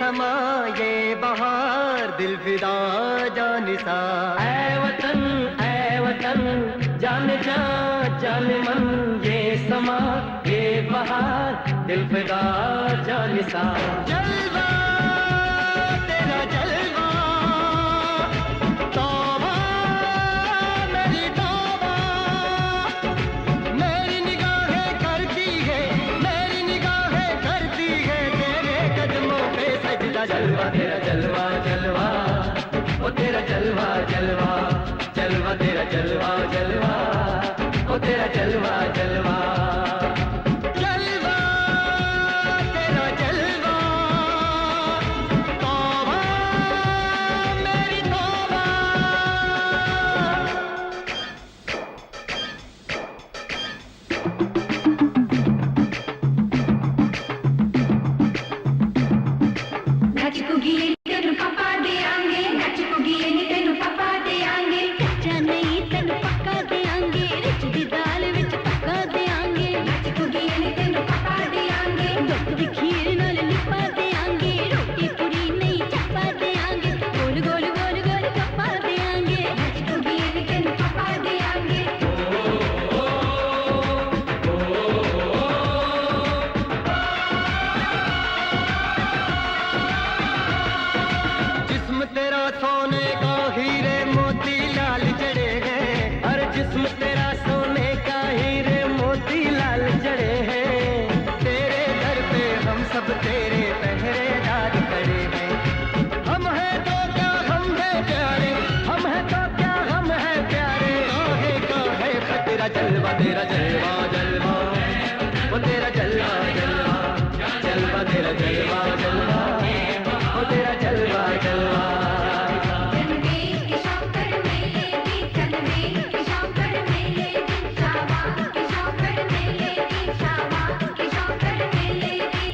समा ये बहार दिल फिदा जानिसा। ऐ वतन जान जा जान मन ये समा ये बहार दिल फिदा जानिसा। जलवा तेरा जलवा तौबा मेरी तौबा, मेरी निगाहें करती है मेरी निगाहें करती है तेरे कदमों पे सजदा। जलवा तेरा जलवा जलवा ओ तेरा जलवा जलवा जलवा तेरा जलवा जलवा ओ तेरा जलवा जलवा। जलवा तेरा जलवा तौबा मेरी तौबा। नाचकोगी तेनु पापा दे आंगे, नाचकोगी तेनु पापा दे आंगे, कच्चा नहीं तेनु पक्का दे आंगे, रिच दी दाल विच पक्का दे आंगे। नाचकोगी तेनु पापा दे आंगे, दुख दी खीर नाल लिपा दे आंगे, रोटी पूरी नहीं चप्पा दे आंगे, गोल गोल गोल गोल गप्पा दे आंगे। नाचकोगी तेनु पापा दे आंगे। जिस्म तेरा सोने का हीरे मोती लाल जड़े हैं, हर जिस्म तेरा सोने का हीरे मोती लाल जड़े हैं। तेरे दर पे हम सब तेरे पहरेदार खड़े हैं। हम हैं तो क्या हम हैं प्यारे, हम हैं तो क्या हम हैं प्यारे, काहे का है खतरा। जलवा तेरा जलवा जलवा वो तेरा जलवा जलवा जलवा तेरा जलवा जलवा वो तेरा जलवा जलवा। चंदे के शौकर मेले दी, चंदे के शौकर मेले दी, शावा के शौकर मेले दी, शावा के शौकर मेले दी।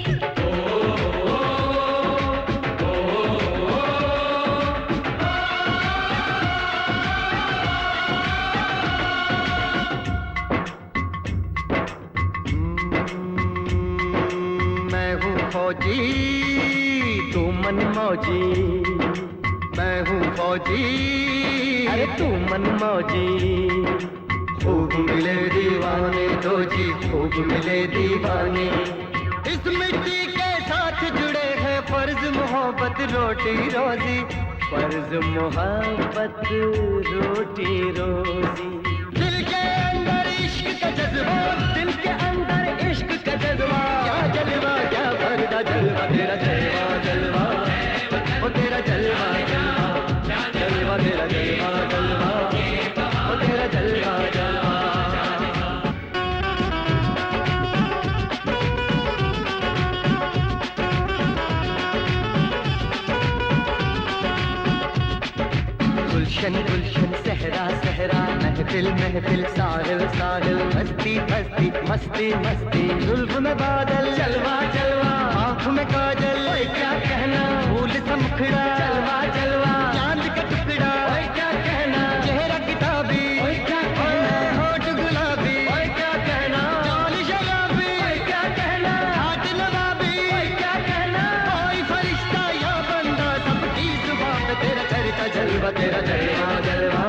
मैं हूँ फौजी तू मन मौजी, मैं हूँ फौजी अरे तू मन मौजी। खूब मिले दीवाने तो जी खूब मिले दीवाने, इस मिट्टी के साथ जुड़े हैं फर्ज मोहब्बत रोटी रोजी, फर्ज मोहब्बत रोटी रोजी। दिल के अंदर इश्क का जज्बा, दिल के अंदर इश्क का जज्बा, क्या जलवा क्या भरदा। जलवा तेरा जलवा जलवा ओ तेरा जलवा जलवा जलवा तेरा जलवा जलवा ओ तेरा जलवा जलवा। गुलशन गुलशन सहरा सहरा, महफिल महफिल साहिल साहिल, मस्ती मस्ती मस्ती मस्ती, जुल्फ में बादल जलवा जलवा, आँख में काजल ओए क्या कहना, फूल सा मुखड़ा जलवा जलवा, चांद का टुकड़ा ओए क्या कहना, चेहरा किताबी ओए क्या कहना, होठ गुलाबी ओए क्या कहना, चाल शराबी ओए क्या कहना, हाथ नवाबी ओए क्या कहना, कोई फरिश्ता या बंदा सबकी जुबान पे तेरा चरता। जलवा तेरा जलवा जलवा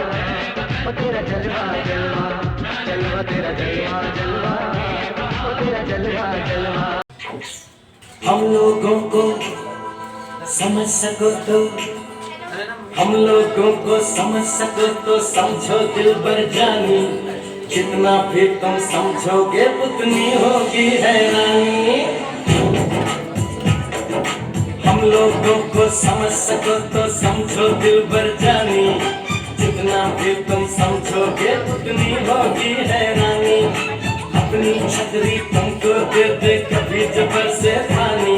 ओ तेरा जलवा जलवा जलवा तेरा जलवा जलवा ओ तेरा जलवा जलवा। हम लोगों को समझ सको तो, हम लोगों को समझ सको तो समझो दिलबर जानी, जितना भी तुम समझोगे उतनी होगी हैरानी। हम लोगों को समझ सको तो समझो दिलबर जानी, जितना भी तुम समझोगे उतनी होगी हैरानी। अपनी छतरी तुमको दे दे कभी जबर से पानी,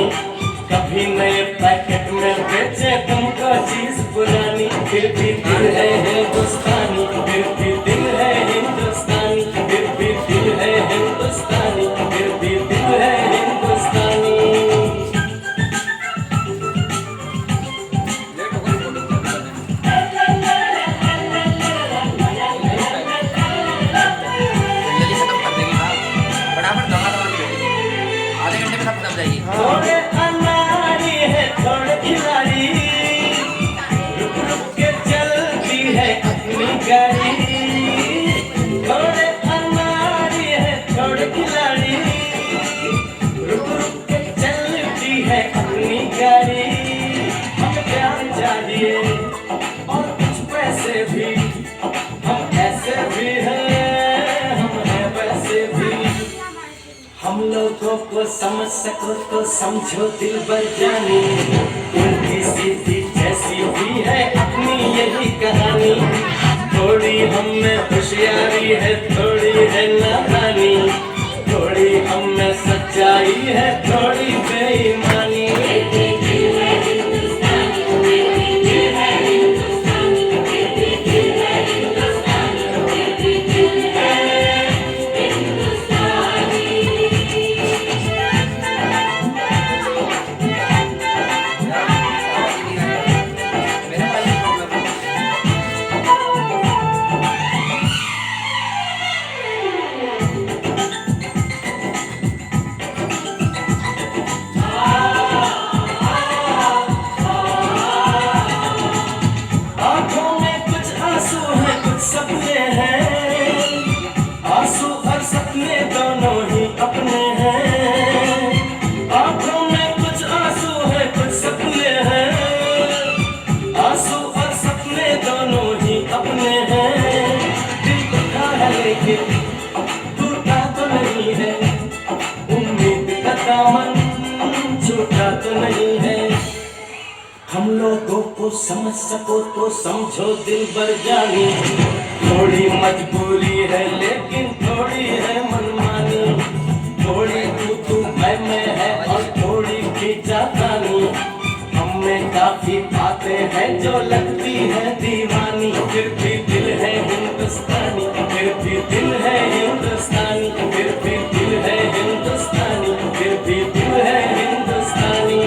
कभी नए पैकेट में बेचे तुमको चीज पुरानी, फिर भी दिल है हिंदुस्तानी, फिर भी दिल है हिंदुस्तानी, फिर भी दिल है हिंदुस्तानी, फिर भी दिल है हिंदुस्तानी। फटाफट दवा दवा के आधे घंटे में सब गाड़ी, थोड़े अनाड़ी है थोड़े खिलाड़ी, रुक रुक के चलती है अपनी गाड़ी। हमें प्यार चाहिए और कुछ पैसे भी, हम ऐसे भी हैं, हम हैं वैसे भी। हम लोगों को समझ सको तो समझो दिल भर जानी, उल्टी सीधी जैसी भी है अपनी यही कहानी। थोड़ी हम में होशियारी है थोड़ी है नादानी, थोड़ी हम में सच्चाई है थोड़ी बेईमानी। सपने हैं, आंसू और सपने दोनों ही अपने हैं। आंखों में कुछ आंसू है कुछ सपने हैं, आंसू और सपने दोनों ही अपने हैं। दिल दुखा है लेकिन टूटा तो नहीं है, उम्मीद का दामन छूटा तो नहीं है। हम लोगों को समझ सको तो समझो दिल भर जानी, थोड़ी मजबूरी है लेकिन थोड़ी है मनमानी, थोड़ी तू मैं है और थोड़ी खींचातानी। हम में काफी बातें हैं जो लगती है दीवानी, फिर भी दिल है हिंदुस्तानी, फिर भी दिल है हिंदुस्तानी, फिर भी दिल है हिंदुस्तानी, फिर भी दिल है हिंदुस्तानी।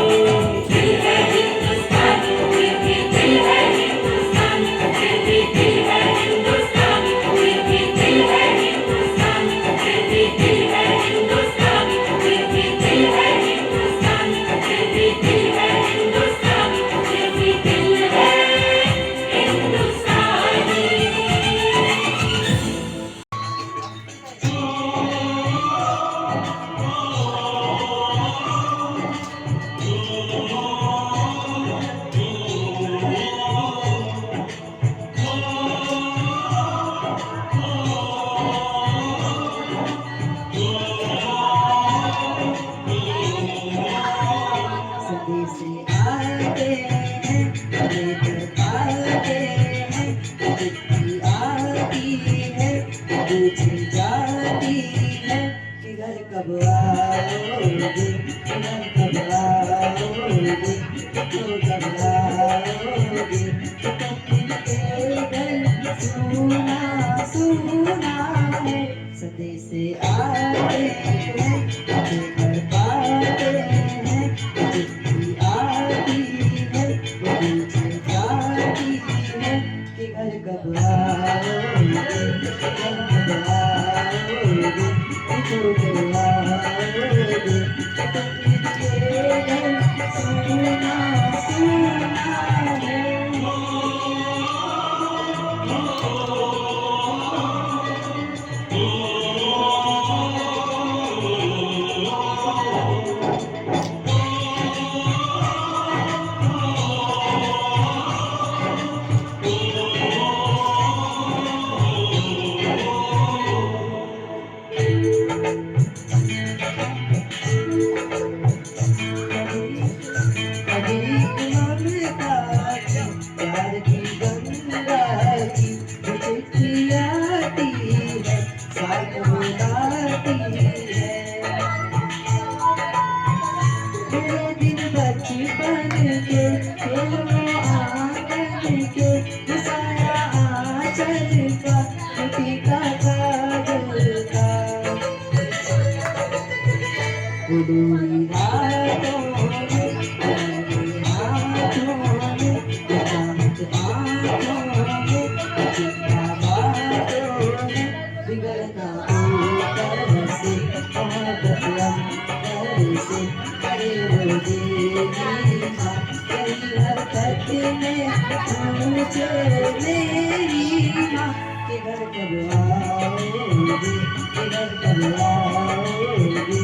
मुझे मेरी माँ इधर कब आओगी, इधर कब आओगी,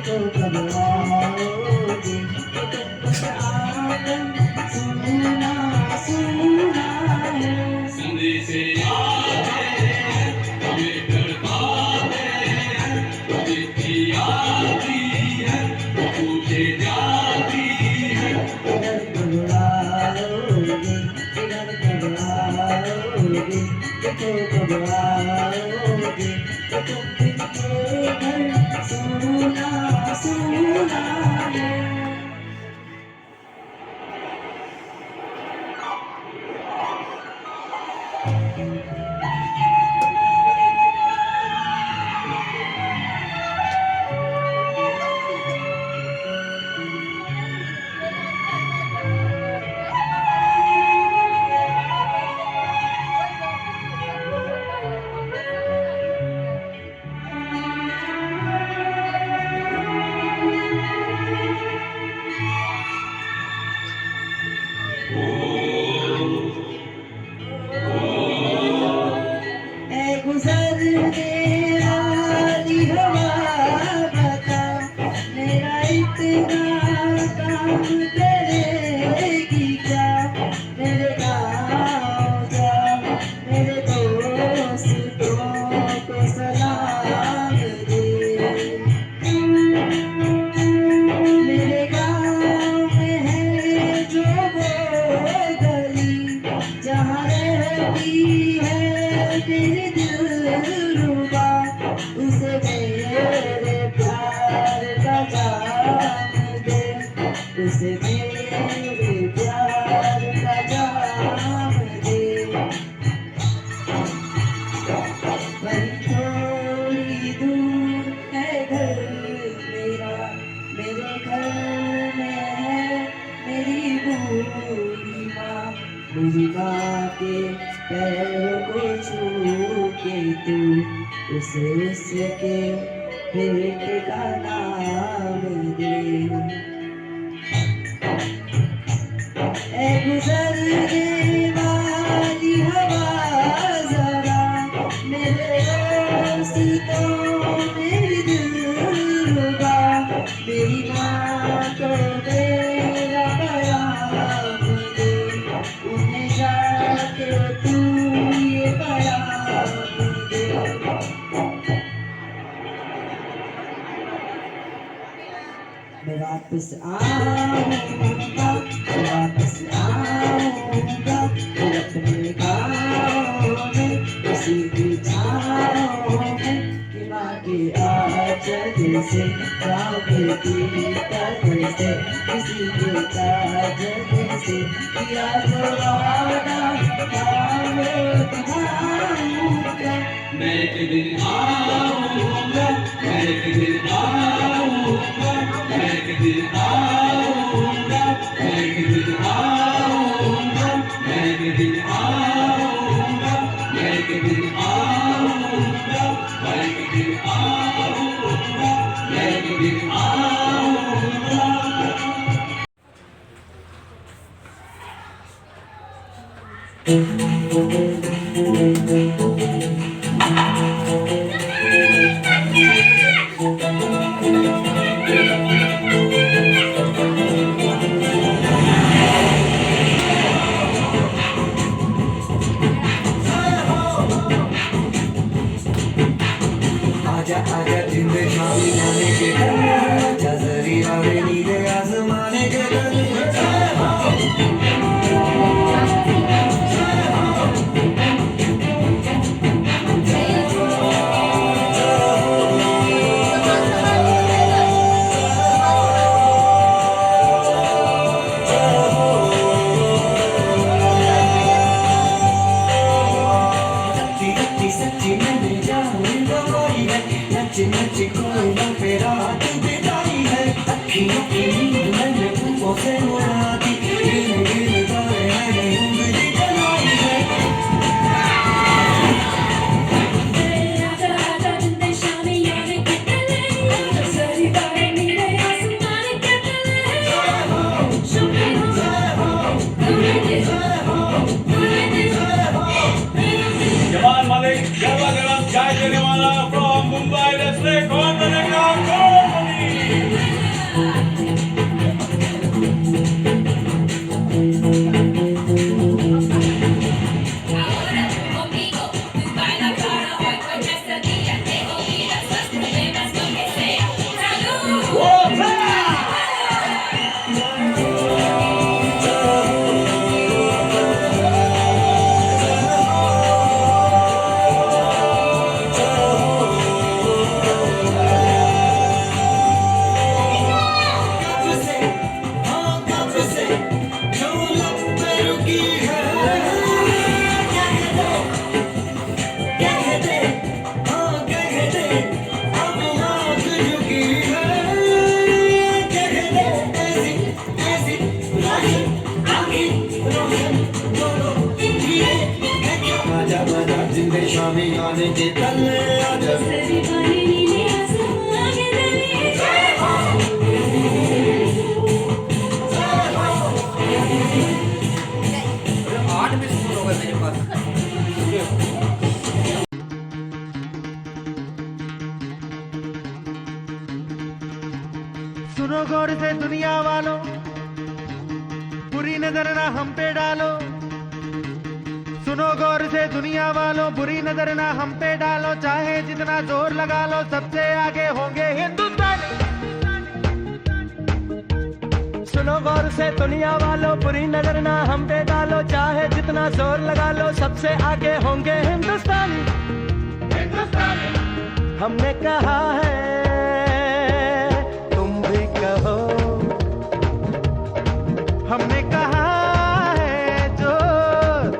तो कब आओगी, तो कुछ आंगन सुना सुना है। संदेशे आते हैं, हमें तड़पाते हैं, चिट्ठी आती है, पूछे जाती है। इधर कब आओगी, इधर कब आओगी, तो कब आओगी, तो फिर ये घर सुना सुना है। गुजरने वाली हवा बता, मेरा इतना काम करेगी क्या। मेरे गाँव जा, मेरे दोस्तों को सलाम दे। मेरे गाँव में है जो वो गली, जहाँ रहती है तेरी दिलरुबा, उसे मेरे प्यार का जाम दे, उसे मेरे प्यार का जाम दे। वही थोड़ी दूर है घर मेरा, मेरे घर में है मेरी बूढ़ी माँ। मेरी माँ के पैरों को छू के तू उसे उसके बेटे का नाम दे। ऐ गुजरने वाली हवा जरा, मेरे दोस्तों मेरी दिलरुबा, मेरी माँ को मेरा पैगाम दे, उन्हें जाके तू ये पैगाम दे। मैं वापस आऊंगा, मैं वापस आऊंगा, फिर अपने गाँव में किसी की छाँव में, कि माँ के आंचल से, गाँव के दीपक से, किसी के काजल से किया जो वादा था वो निभाऊंगा। मैं एक दिन आऊंगा, मैं एक दिन आऊंगा, मैं एक दिन आऊंगा, मैं एक दिन आऊंगा, मैं एक दिन आऊंगा, मैं एक दिन आऊंगा, मैं एक दिन आऊंगा, मैं एक दिन आऊंगा। आजा आजा जिंद शामी जाने के घर, आजा जरी आवे नीले आसमाने के घर। सच्ची मैंने जाने गवाई है, नच नच कोई ना फेरा तू बिताई है। अखियों की नींद मैंने फूकों से उड़ा दी, गिर गिर तारे मैंने उंगली जलाई है। जवान मालिक मना जिंदे शामी गाने के तले आजा सभी वाले नीले आसमां के तले जय हो। सुनो गौर से दुनिया वालों, बुरी नजर ना हम पे डालो। सुनो गौर से दुनिया वालों, बुरी नजर ना हम पे डालो। चाहे जितना जोर लगा लो, सबसे आगे होंगे हिंदुस्तानी। सुनो गौर से दुनिया वालों, बुरी नजर ना हम पे डालो। चाहे जितना जोर लगा लो, सबसे आगे होंगे हिंदुस्तानी। हमने कहा है, हमने कहा है जो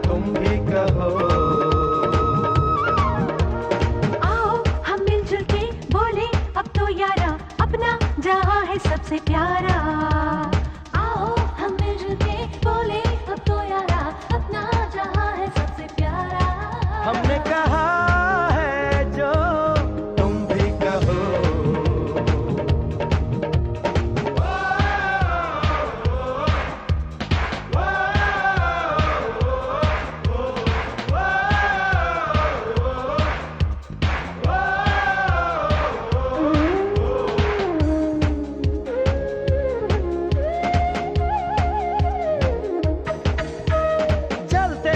तुम भी कहो। आओ हम मिलजुल के बोले अब तो यारा, अपना जहां है सबसे प्यारा। आओ हम मिलजुल के बोले अब तो यारा, अपना जहां है सबसे प्यारा। हमने कहा है जो तुम भी कहो।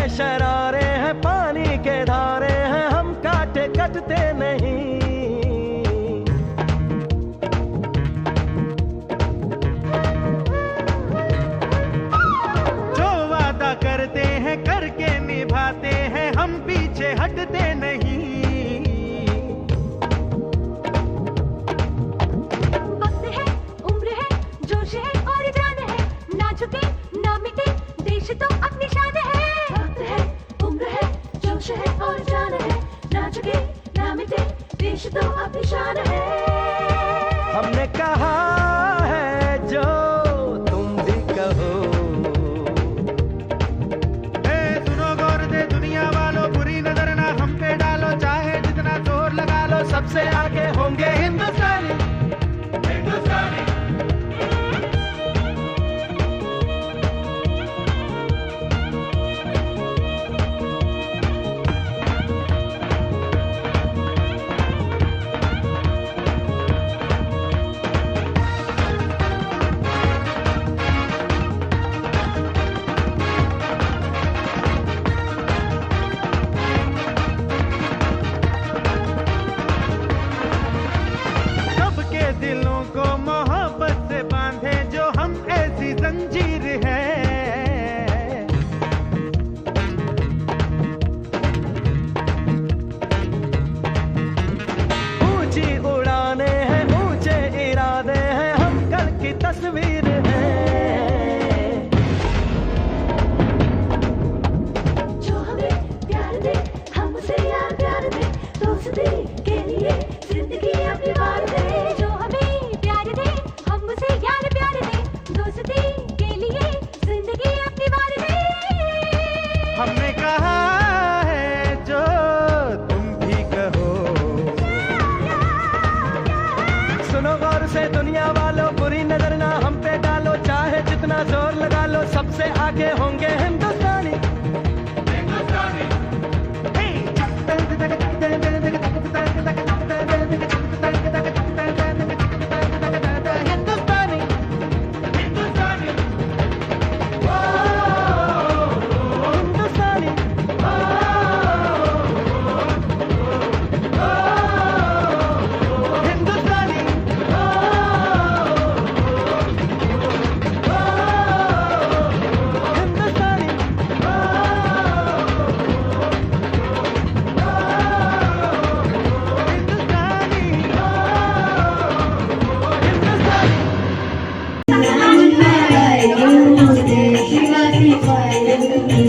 शरारे हैं पानी के धारे हैं, हम काटे कटते नहीं। जो वादा करते हैं करके निभाते हैं, हम पीछे हटते नहीं। वक्त है, उम्र है, जोश है और जान है, ना झुके ना मिटे देश तो अपनी शान है। जोश है और जान है, ना झुके ना मिटे देश तो अपनी शान है। हमने कहा है जो तुम भी कहो। सुनो गौर से दुनिया वालों, बुरी नजर ना हम पे डालो। चाहे जितना जोर लगा लो, सबसे आगे होंगे हिंदुस्तानी। दिलों को मोहब्बत से बांधे जो हम ऐसी जंजीर है। ऊंची उड़ाने हैं, ऊंचे इरादे हैं, हम कल की तस्वीर है। जो हमें प्यार दे, हम उसे यार प्यार दे, दोस्ती के लिए जिंदगी अपनी वार दे। हमने कहा है जो तुम भी कहो। सुनो गौर से दुनिया वालों, बुरी नजर ना हम पे डालो। चाहे जितना जोर लगा लो, सबसे आगे होंगे हिंदुस्तानी।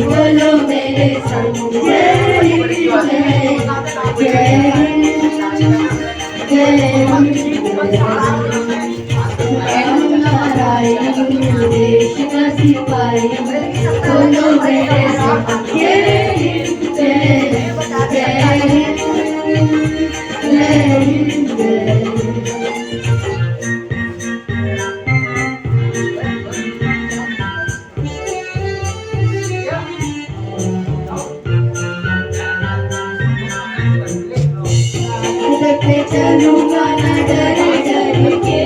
बोलो मेरे संग जय देश का सिपाही बोलो मेरे संग जय चलूंगा न डर डर के,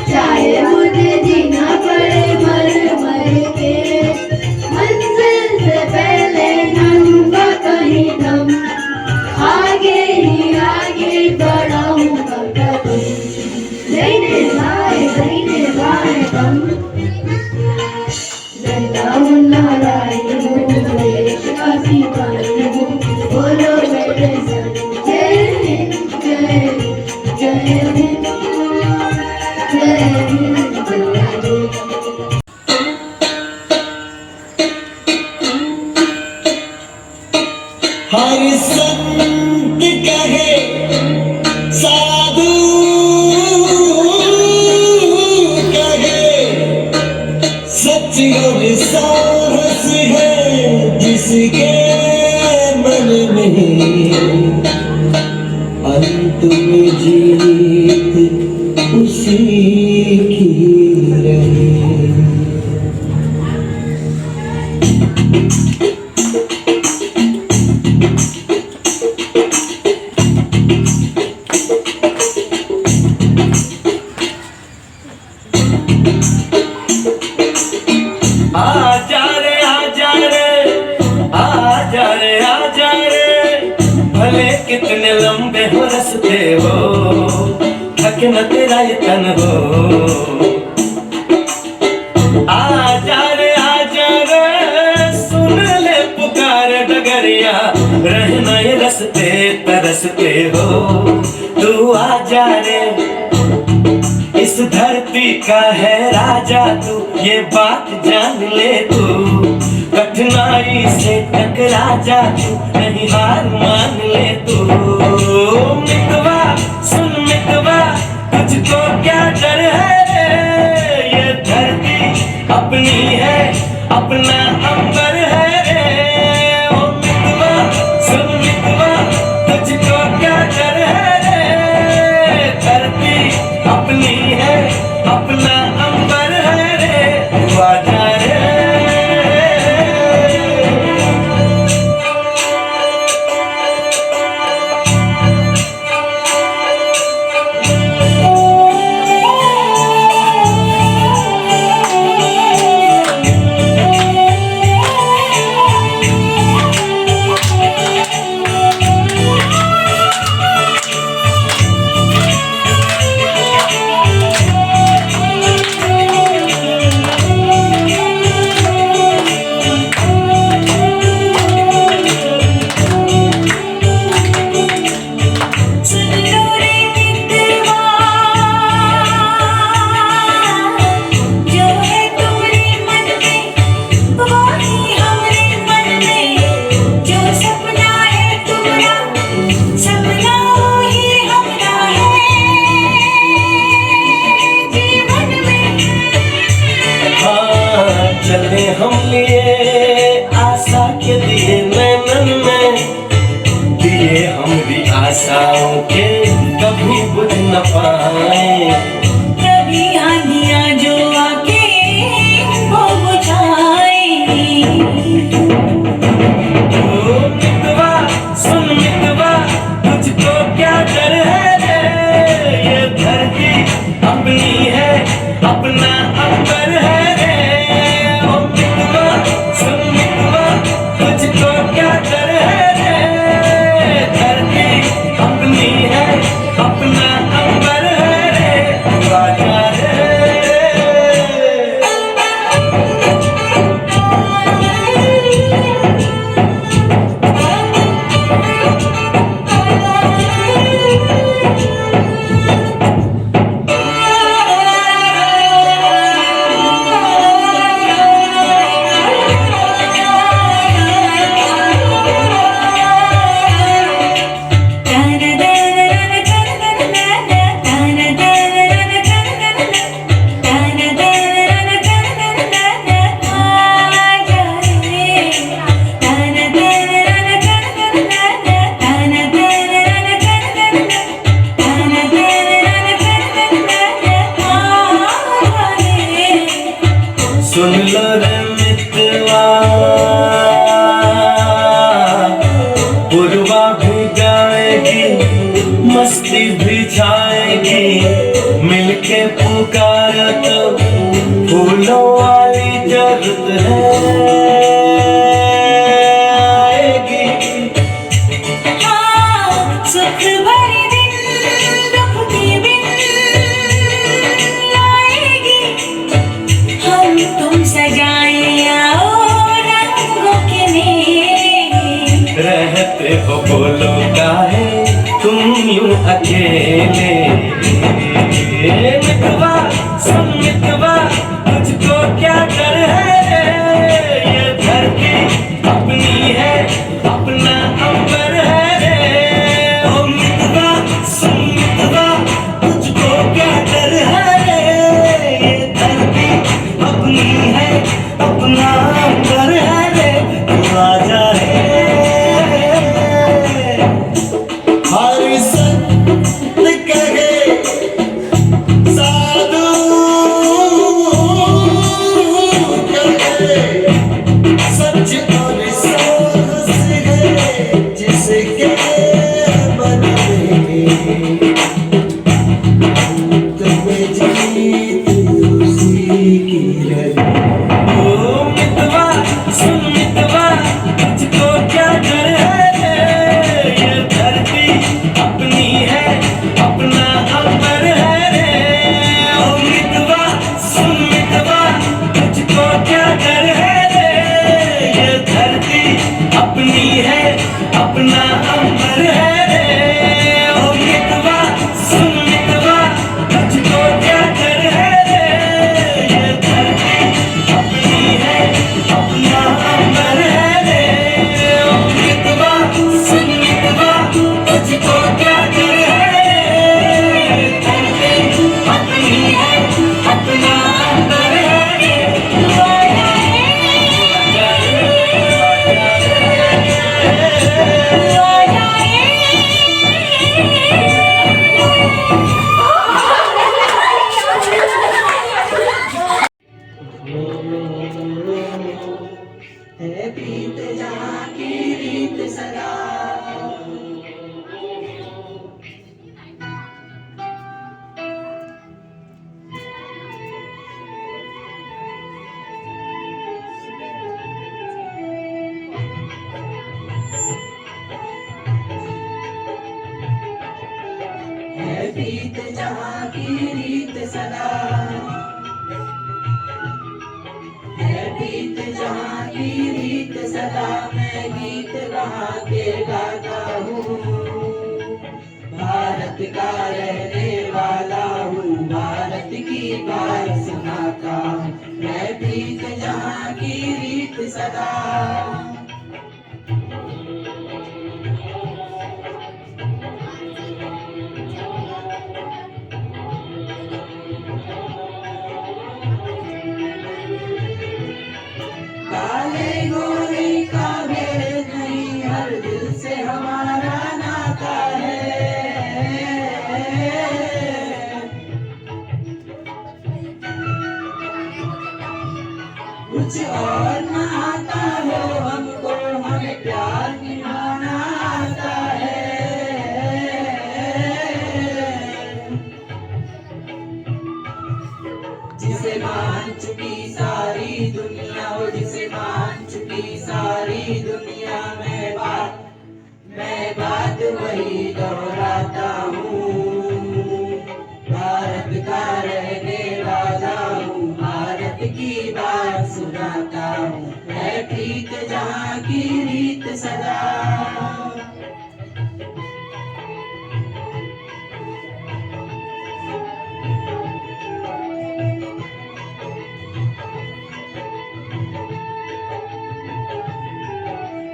चाहे मुझे जीना पड़े मर मर के, मंजिल से पहले न लूंगा कहीं दम, आगे ही आगे बढ़ाऊंगा कदम, लेने बाएं दम, नारायण हूँ देश का सिपाही हूँ, बोलो मेरे संग जय हिंद जय हिंद जय हिंद जय हिंद जय हिंद। हर संत कहे साधु कहे, सच और साहस है जिसके मन में, अंत में जीत उसी की रहे। आजा रे आजा रे आजा रे आजा रे, भले कितने लंबे हो रस्ते हो, थक न तेरा ये तन हो। आजा रे सुन ले पुकार डगरिया, रहना ये रस्ते तरसते हो। तू आजा रे, इस धरती का है राजा तू, ये बात जान ले तू। कठिनाई से टकरा जा तू, नहीं हार मान ले तू। मितवा सुन मितवा, तुझको क्या डर है, ये धरती अपनी है, अपना अंबर है रे। ओ मितवा सुन मितवा, तुझको क्या डर है, धरती अपनी है, अपना अंबर है रे। तू आजा रे। चले हम लिए आशा के दिए नैनन में, दिए हम भी आशाओं के कभी बुझ न पाए। कभी आंधियां जो आके वो बुझाए। ओ मितवा सुन मितवा, तुझको क्या डर है रे, ये धरती अपनी है, अपना अंबर है रे। ओ मितवा सुन मितवा, तुझको क्या डर है रे, धरती अपनी है, मस्ती भी छाएगी, मिलके पुकारो तो फूलों वाली जरूरत है आएगी। हाँ, सुख भरे दिन दुख की बिन लाएगी। हम तुम सजाए आओ रंगों के मेले। रहते हो बोलो काहे तुम यूं अकेले। मितवा सुन मितवा, तुझको क्या डर है, ये धरती अपनी है, अपना अंबर है। ओ मितवा सुन मितवा, तुझको क्या डर है, ये धरती अपनी है, अपना अंबर है। तू आजा रे हर संत कहे साधु कहे, सच और साहस है जिसके मन में, तुम्हें जीत उसी की है। ओ मितवा सुन मितवा, तुझको क्या डर है, ये धरती अपनी है, अपना अंबर है रे। ओ मितवा सुन मितवा, तुझको क्या डर है, ये धरती अपनी है, अपना अंबर है रे। ओ मितवा सुन मितवा, तुझको क्या डर है, ये धरती अपनी है, अपना अंबर है रे। ओ मितवा सुन मितवा, तुझको क्या डर है, ये धरती अपनी है, अपना अंबर है रे। तू आजा है प्रीत जहाँ की रीत सदा। है प्रीत जहाँ की रीत सदा, है प्रीत जहाँ की रीत सदा। मैं गीत वहाँ के गाता हूँ, भारत का रहने वाला हूँ, भारत की बात सुनाता हूँ। मैं प्रीत जहाँ की रीत सदा। काले गोरे का भेद नहीं, हर दिल से हमारा नाता है। कुछ और न आता हो हमको, हमें प्यार निभाना आता है। जिसे मान चुकी सारी दुनिया, वो जिसे मान चुकी सारी दुनिया। मैं बात वही दोहराता हूँ, भारत का रहने वाला हूँ, भारत की बात सुनाता हूँ। है प्रीत जहाँ की रीत सदा।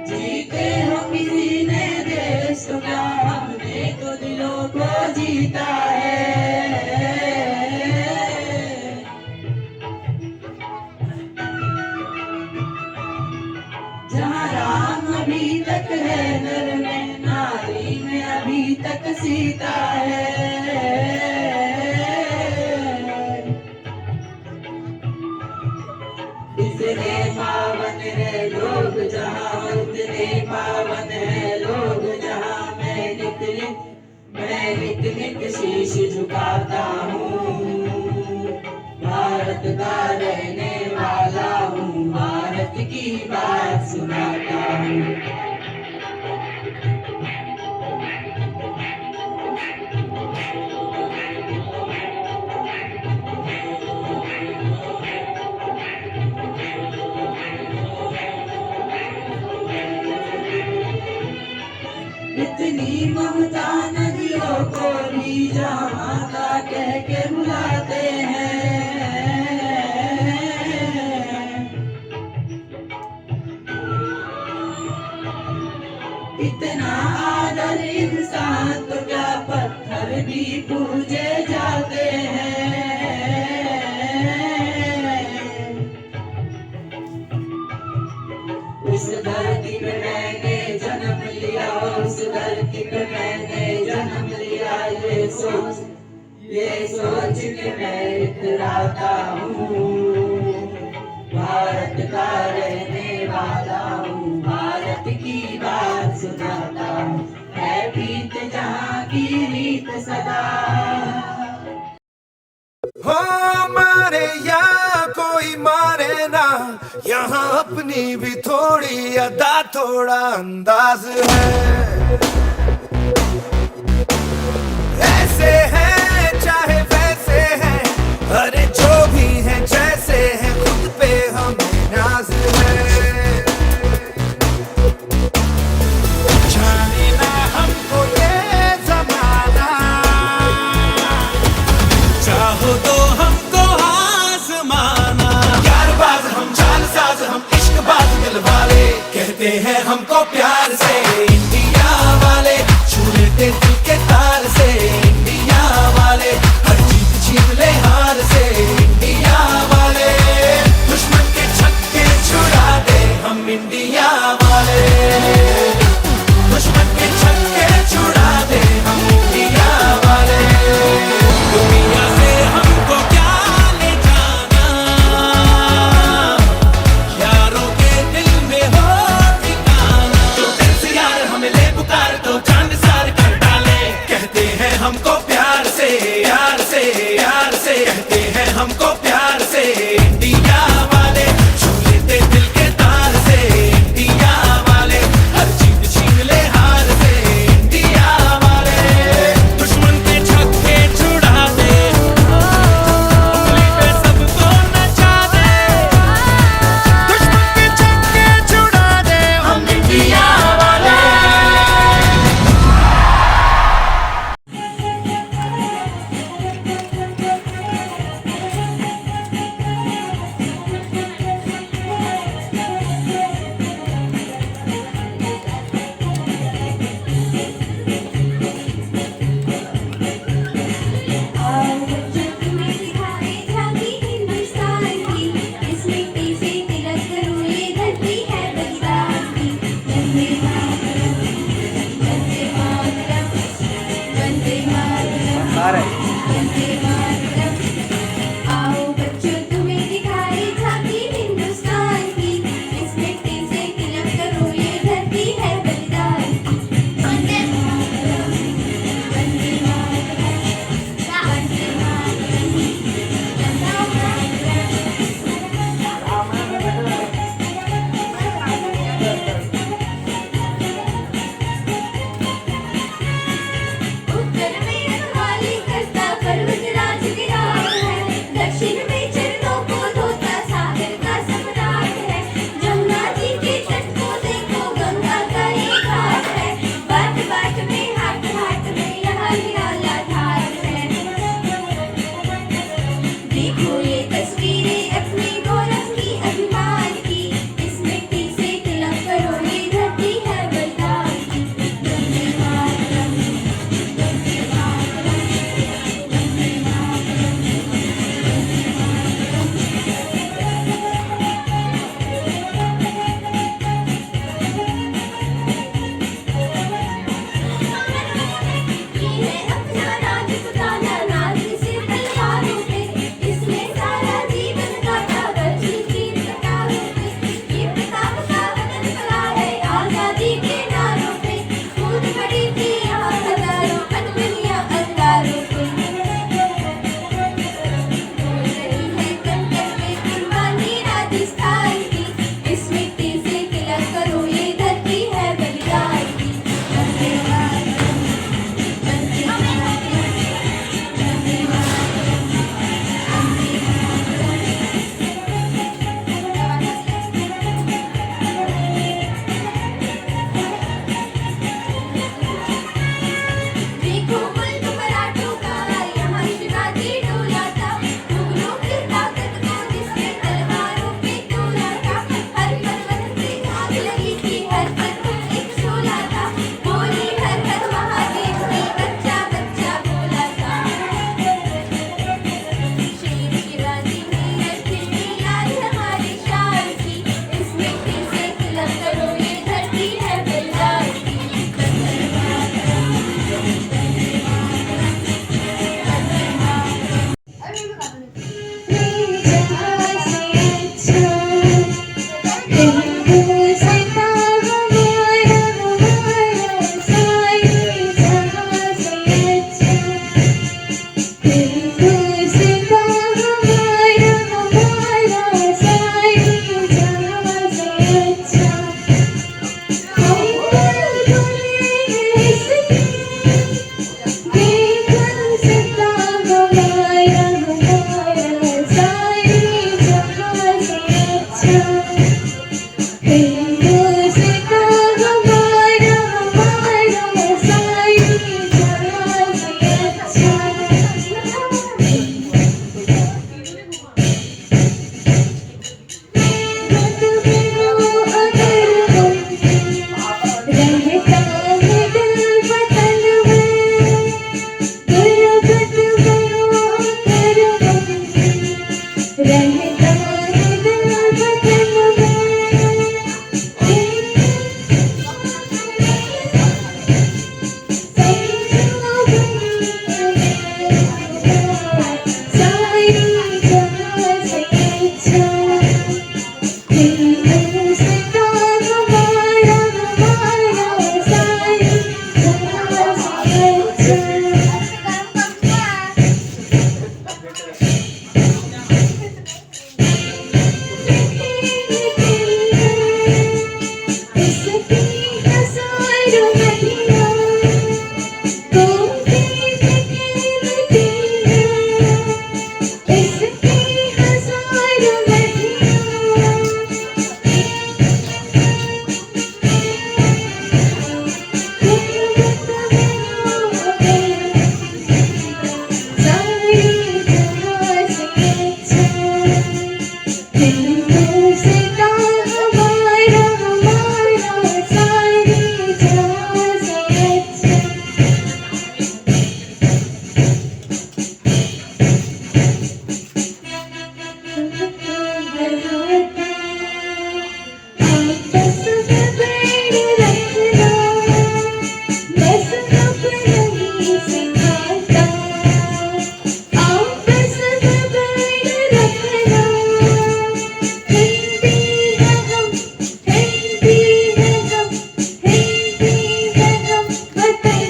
जीते हो किसी ने देश तो क्या, हमने तो दिलों को जीता है। जहाँ राम अभी तक है नर में, नारी में अभी तक सीता है। इतने पावन है लोग जहाँ, उतने पावन है लोग जहाँ। मैं मैं नित नित शीश झुकाता हूँ। भारत का रहने वाला हूँ, भारत की बात सुनाता हूँ। इतनी ममता नदियों को भी जहाँ माता कह के बुलाते हैं। इतना आदर इंसान तो क्या पत्थर भी पूजे जाते हैं। उस धरती पे मैंने जन्म लिया, उस धरती पे मैंने जन्म लिया, ये सोच के मैं इतराता हूँ। भारत का रहने वाला हूँ, भारत की बात सुनाता हूँ। है प्रीत जहाँ की रीत सदा। हो मारे या कोई मारे ना, यहाँ अपनी भी थोड़ी अदा थोड़ा अंदाज है। ऐसे हैं चाहे वैसे हैं, अरे जो भी हैं जैसे हैं, खुद पे हमें नाज है। जाने ना हमको ये जमाना, चाहो तो हमको आजमाना। यारबाज हम, जालसाज हम, इश्कबाज दिल वाले, कहते हैं हमको प्यार से इंडिया वाले। छू लेते दिल के तार से इंडिया वाले, हर जीत छीन ले हार से इंडिया वाले। दुश्मन के छक्के छुड़ा दे हम इंडिया वाले, दुश्मन के छक्के छुड़ा दे हम इंडिया वाले। दुनिया से हमको क्या ले जाना, यारों के दिल में हो ठिकाना। जो दिल से यार हमें ले पुकार तो जान सार कर डाले। कहते हैं हमको प्यार से यार से यार से, कहते हैं हमको प्यार से इंडिया वाले। छू लेते दिल के तार से इंडिया वाले, हर जीत छीन ले हार से इंडिया वाले। दुश्मन के छक्के छुड़ा दे, उंगली पे सबको नचा दे। दुश्मन के छक्के छुड़ा दे हम इंडिया वाले। आओ बच्चों तुम्हें दिखाए झांकी हिंदुस्तान की, इस मिट्टी से तिलक करो ये धरती है बलिदान की। वंदे मातरम, वंदे मातरम, वंदे मातरम, वंदे मातरम। आओ बच्चों तुम्हें दिखाए झांकी हिंदुस्तान की, इस मिट्टी से तिलक करो ये धरती है बलिदान की। वंदे मातरम, वंदे मातरम, वंदे मातरम, उत्तर में रखवाली करता पर्वतराज सिखाता आपस में बैर रखना हिंदी है हम हिंदी है हम हिंदी है हम वतन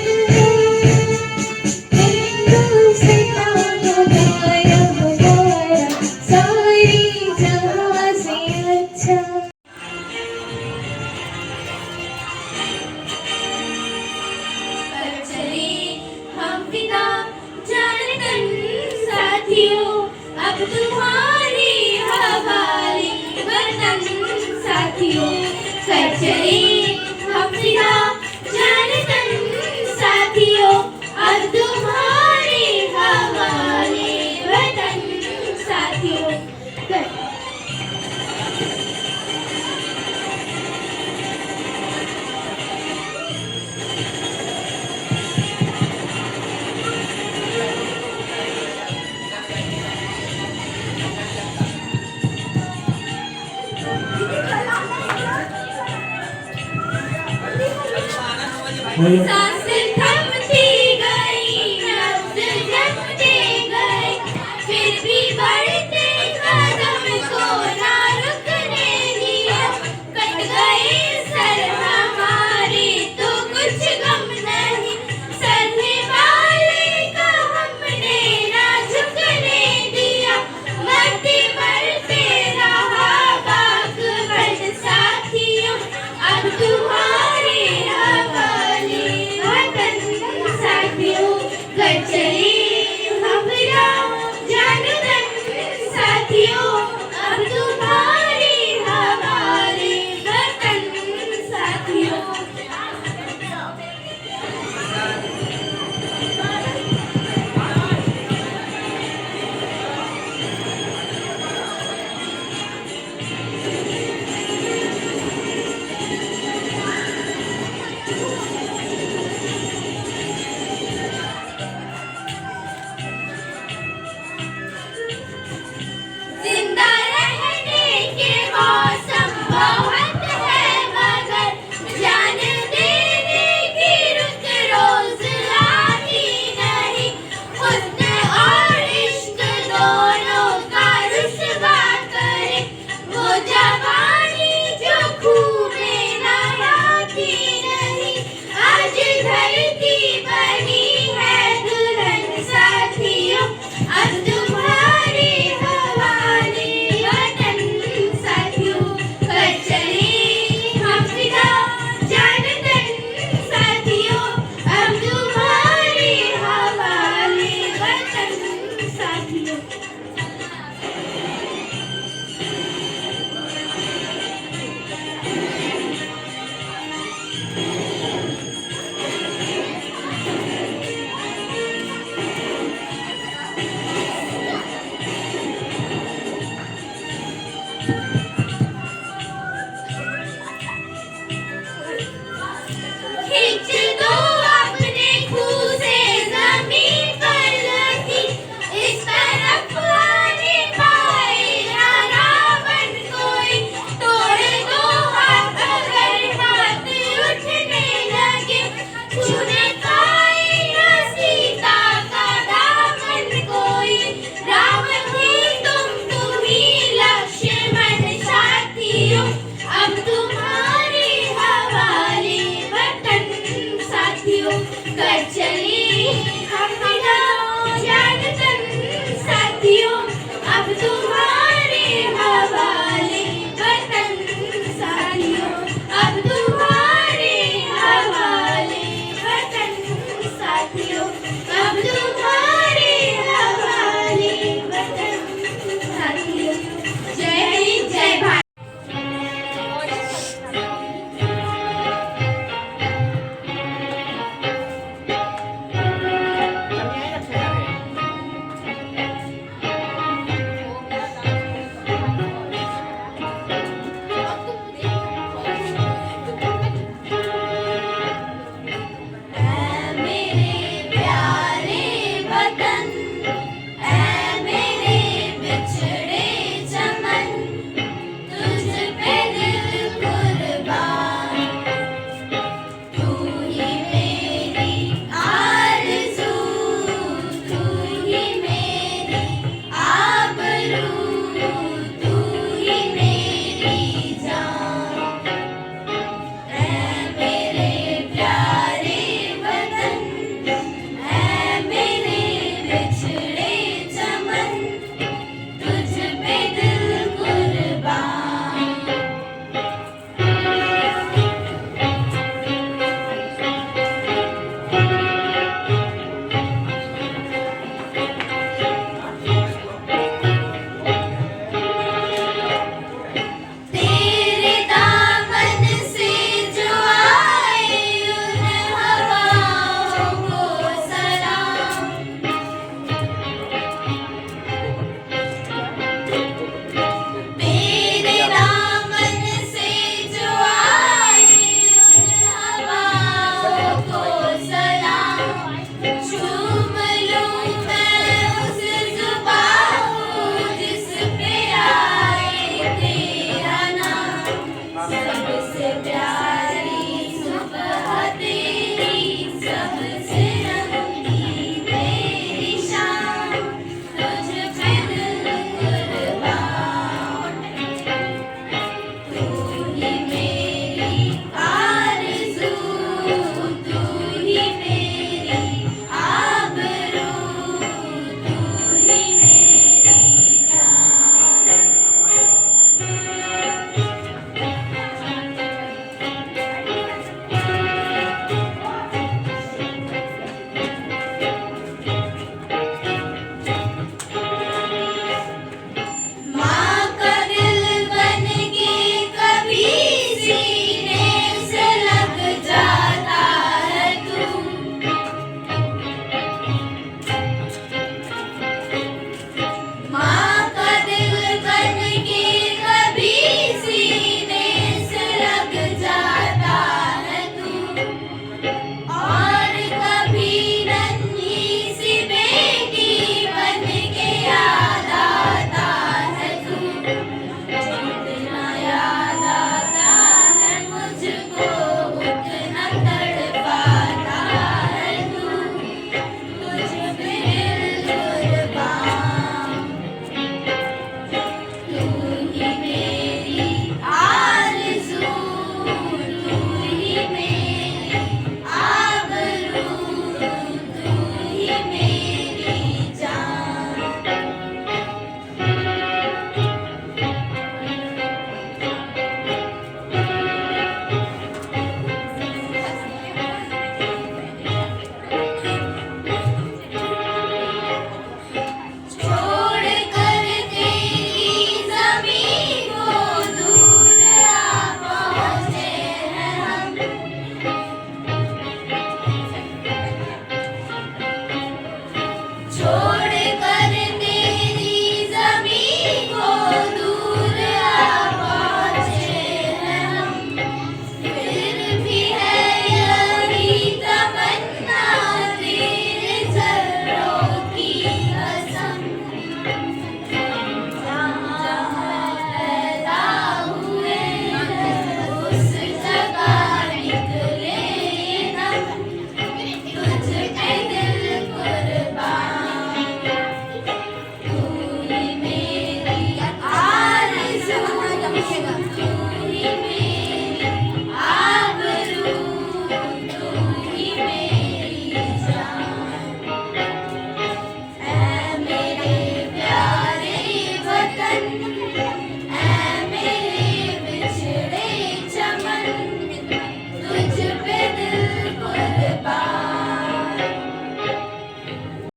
हिंदुस्तान हमारा हमारा सारी जहां से अच्छा पर चले हम फिदा जान तन साथियों अब तुम्हारे हवाले वतन साथियों कर चले हम फिदा जान तन साथियों अब तुम्हारे हवाले वतन साथियों कर बोलो सा